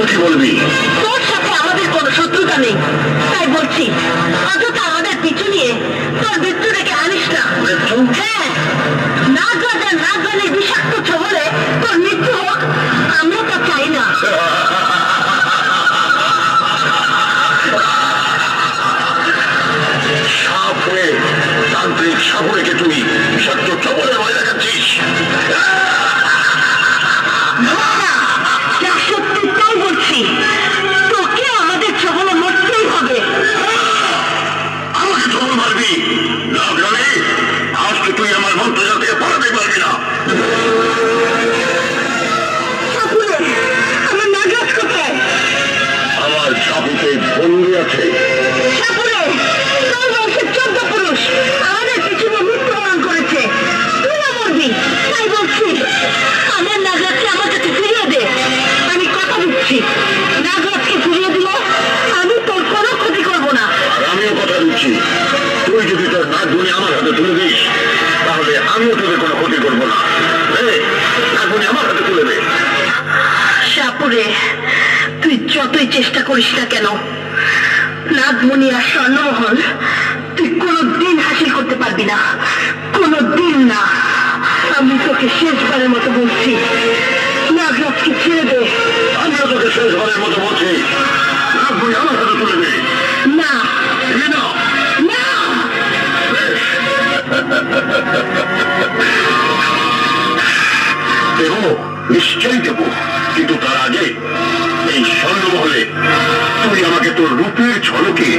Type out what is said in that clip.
কি বলবি? তোর সাথে আমাদের কোনো শত্রুতা নেই, তাই বলছি অযথা আমাদের পিছু নিয়ে তোর মৃত্যু ডেকে আনিস না। হ্যাঁ, নাগ রাজার নাগরানীর বিষাক্ত ছোবলে তোর মৃত্যু হোক, আমরা তা চাই না। সাপ হয়ে তান্ত্রিক সাগরেকে তুই বিষাক্ত ছোবলে ভয় দেখাচ্ছিস? যা সত্যি তাই বলছি, তোকে আমাদের ছোবলে মরতেই হবে। আমাকে ছোবল মারবি? নাগরানী, আজকে তুই আমার মন্ত্রজাল থেকে পালাতে পারবি না। আমার নাগরাজ কোথায়? আমার চাবুকে বন্দি আছে। সাপুরে, তোর বংশের 14 পুরুষ আমাদের পিছনে মৃত্যুবরণ করেছে, তুইও মরবি। তাই বলছি আমার নাগরাজকে আমার কাছে ফিরিয়ে দে। আমি কথা দিচ্ছি, নাগরাজকে ফিরিয়ে দিলে আমি তোর কোনো ক্ষতি করবো না। আর আমিও কথা দিচ্ছি, তুই যদি তোর নাগগুনি আমার হাতে তুলে দিস, তাহলে আমিও তোদের কোনো ক্ষতি করবো না। নাগগুনি আমার হাতে তুলে দে। সাপুরে, তুই যতই চেষ্টা করিস না কেন, নাগমণি আর স্বর্ণমোহন তুই কোনোদিন হাসিল করতে পারবি না, কোনোদিন না। আমি তোকে শেষবারের মতো বলছি, নাগরাজকে ছেড়ে দে। আমিও তোকে শেষবারের মতো বলছি, নাগগুনি আমার হাতে তুলে দে। না না, না, দেব, নিশ্চয়ই দেব, কিন্তু তার আগে এই স্বর্ণমহলে তুই আমাকে তোর রূপের ঝলকে